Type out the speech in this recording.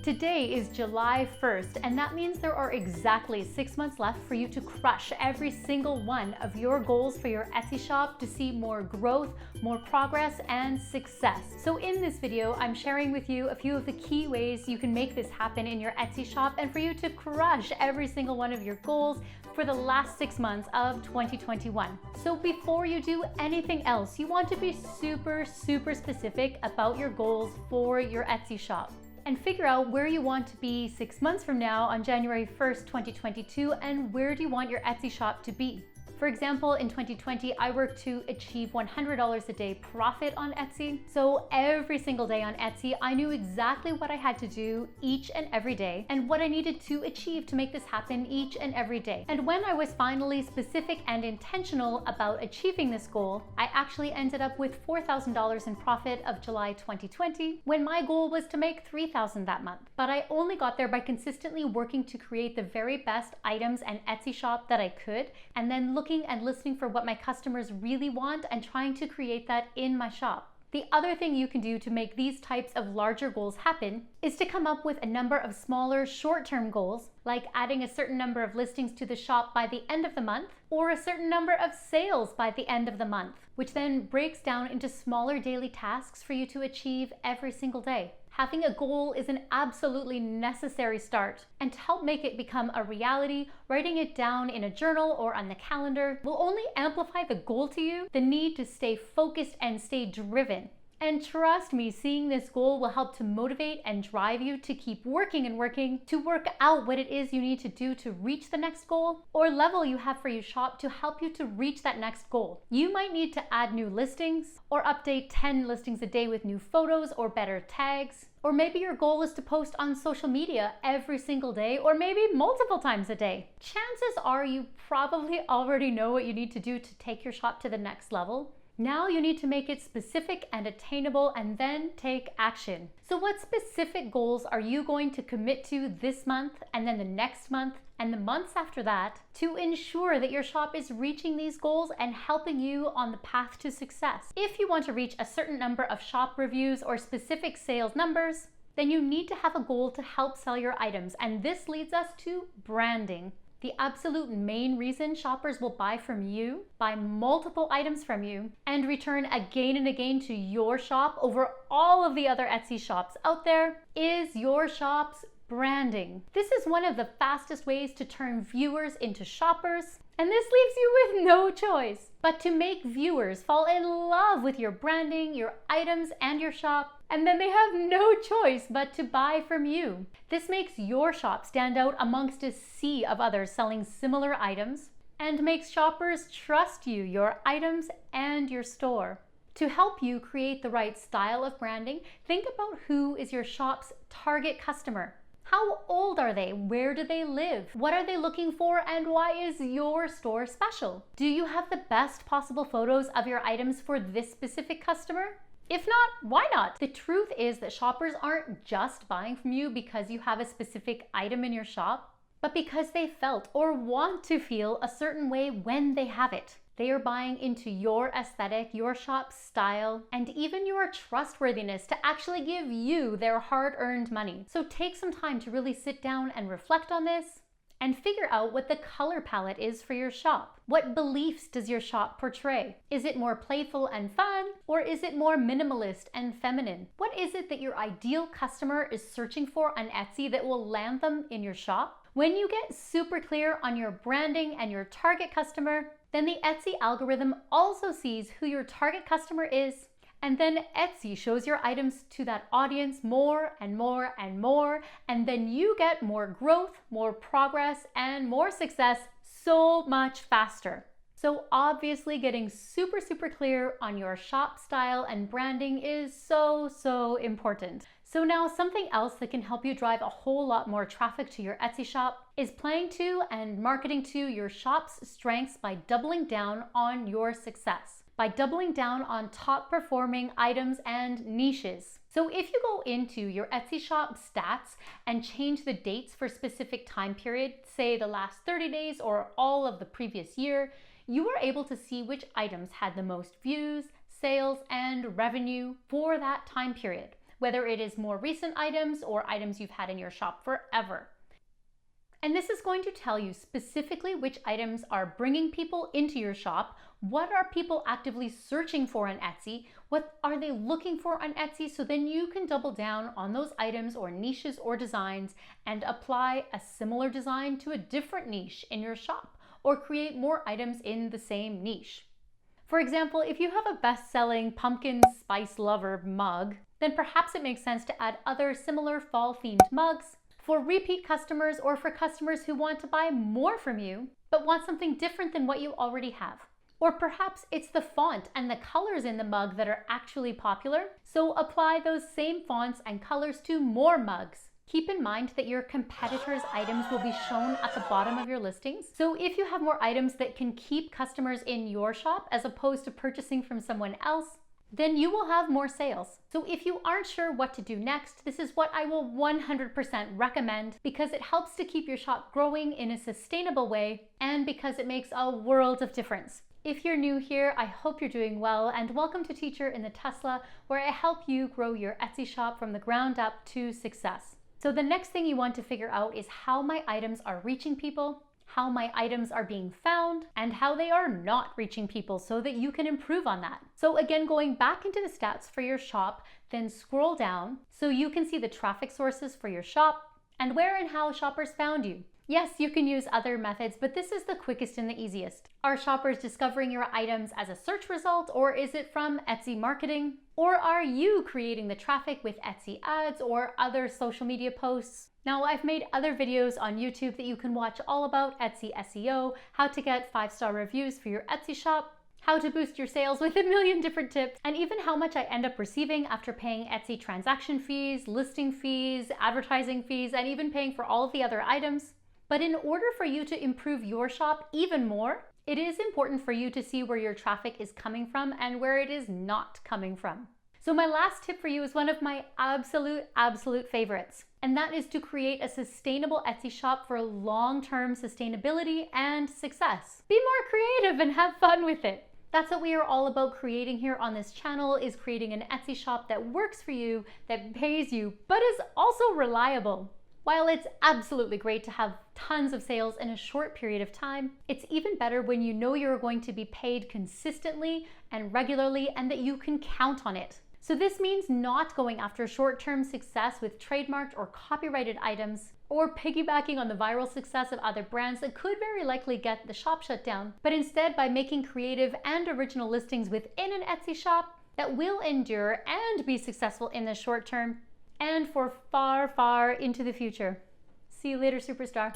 Today is July 1st, and that means there are exactly 6 months left for you to crush every single one of your goals for your Etsy shop to see more growth, more progress, and success. So in this video, I'm sharing with you a few of the key ways you can make this happen in your Etsy shop and for you to crush every single one of your goals for the last 6 months of 2021. So before you do anything else, you want to be super specific about your goals for your Etsy shop and figure out where you want to be 6 months from now on January 1st, 2022, and where do you want your Etsy shop to be. For example, in 2020, I worked to achieve $100 a day profit on Etsy. So every single day on Etsy, I knew exactly what I had to do each and every day and what I needed to achieve to make this happen each and every day. And when I was finally specific and intentional about achieving this goal, I actually ended up with $4,000 in profit of July 2020, when my goal was to make $3,000 that month. But I only got there by consistently working to create the very best items and Etsy shop that I could, and then looking and listening for what my customers really want and trying to create that in my shop. The other thing you can do to make these types of larger goals happen is to come up with a number of smaller short-term goals, like adding a certain number of listings to the shop by the end of the month, or a certain number of sales by the end of the month, which then breaks down into smaller daily tasks for you to achieve every single day. Having a goal is an absolutely necessary start, and to help make it become a reality, writing it down in a journal or on the calendar will only amplify the goal to you, the need to stay focused and stay driven. And trust me, seeing this goal will help to motivate and drive you to keep working and working to work out what it is you need to do to reach the next goal or level you have for your shop to help you to reach that next goal. You might need to add new listings or update 10 listings a day with new photos or better tags. Or maybe your goal is to post on social media every single day or maybe multiple times a day. Chances are you probably already know what you need to do to take your shop to the next level. Now you need to make it specific and attainable and then take action. So what specific goals are you going to commit to this month and then the next month and the months after that to ensure that your shop is reaching these goals and helping you on the path to success? If you want to reach a certain number of shop reviews or specific sales numbers, then you need to have a goal to help sell your items, and this leads us to branding. The absolute main reason shoppers will buy from you, buy multiple items from you, and return again and again to your shop over all of the other Etsy shops out there is your shop's branding. This is one of the fastest ways to turn viewers into shoppers, and this leaves you with no choice but to make viewers fall in love with your branding, your items, and your shop, and then they have no choice but to buy from you. This makes your shop stand out amongst a sea of others selling similar items and makes shoppers trust you, your items, and your store. To help you create the right style of branding, think about who is your shop's target customer. How old are they? Where do they live? What are they looking for? And why is your store special? Do you have the best possible photos of your items for this specific customer? If not, why not? The truth is that shoppers aren't just buying from you because you have a specific item in your shop, but because they felt or want to feel a certain way when they have it. They are buying into your aesthetic, your shop's style, and even your trustworthiness to actually give you their hard-earned money. So take some time to really sit down and reflect on this and figure out what the color palette is for your shop. What beliefs does your shop portray? Is it more playful and fun, or is it more minimalist and feminine? What is it that your ideal customer is searching for on Etsy that will land them in your shop? When you get super clear on your branding and your target customer, then the Etsy algorithm also sees who your target customer is, and then Etsy shows your items to that audience more and more and more, and then you get more growth, more progress, and more success so much faster. So obviously getting super clear on your shop style and branding is so important. So now something else that can help you drive a whole lot more traffic to your Etsy shop is playing to and marketing to your shop's strengths by doubling down on your success, by doubling down on top performing items and niches. So if you go into your Etsy shop stats and change the dates for specific time period, say the last 30 days or all of the previous year, you are able to see which items had the most views, sales, and revenue for that time period. whether it is more recent items or items you've had in your shop forever. And this is going to tell you specifically which items are bringing people into your shop, what are people actively searching for on Etsy, what are they looking for on Etsy, so then you can double down on those items or niches or designs and apply a similar design to a different niche in your shop, or create more items in the same niche. For example, if you have a best-selling pumpkin spice lover mug, then perhaps it makes sense to add other similar fall-themed mugs for repeat customers or for customers who want to buy more from you, but want something different than what you already have. Or perhaps it's the font and the colors in the mug that are actually popular, so apply those same fonts and colors to more mugs. Keep in mind that your competitors' items will be shown at the bottom of your listings. So if you have more items that can keep customers in your shop as opposed to purchasing from someone else, then you will have more sales. So if you aren't sure what to do next, this is what I will 100% recommend, because it helps to keep your shop growing in a sustainable way and because it makes a world of difference. If you're new here, I hope you're doing well, and welcome to Teacher in the Tesla, where I help you grow your Etsy shop from the ground up to success. So the next thing you want to figure out is how my items are reaching people, how my items are being found, and how they are not reaching people so that you can improve on that. So again, going back into the stats for your shop, then scroll down so you can see the traffic sources for your shop and where and how shoppers found you. Yes, you can use other methods, but this is the quickest and the easiest. Are shoppers discovering your items as a search result, or is it from Etsy marketing? Or are you creating the traffic with Etsy ads or other social media posts? Now, I've made other videos on YouTube that you can watch all about Etsy SEO, how to get 5-star reviews for your Etsy shop, how to boost your sales with a million different tips, and even how much I end up receiving after paying Etsy transaction fees, listing fees, advertising fees, and even paying for all of the other items. But in order for you to improve your shop even more, it is important for you to see where your traffic is coming from and where it is not coming from. So my last tip for you is one of my absolute favorites, and that is to create a sustainable Etsy shop for long-term sustainability and success. Be more creative and have fun with it. That's what we are all about creating here on this channel, is creating an Etsy shop that works for you, that pays you, but is also reliable. While it's absolutely great to have tons of sales in a short period of time, it's even better when you know you're going to be paid consistently and regularly and that you can count on it. So this means not going after short-term success with trademarked or copyrighted items, or piggybacking on the viral success of other brands that could very likely get the shop shut down, but instead by making creative and original listings within an Etsy shop that will endure and be successful in the short term and for far into the future. See you later, superstar.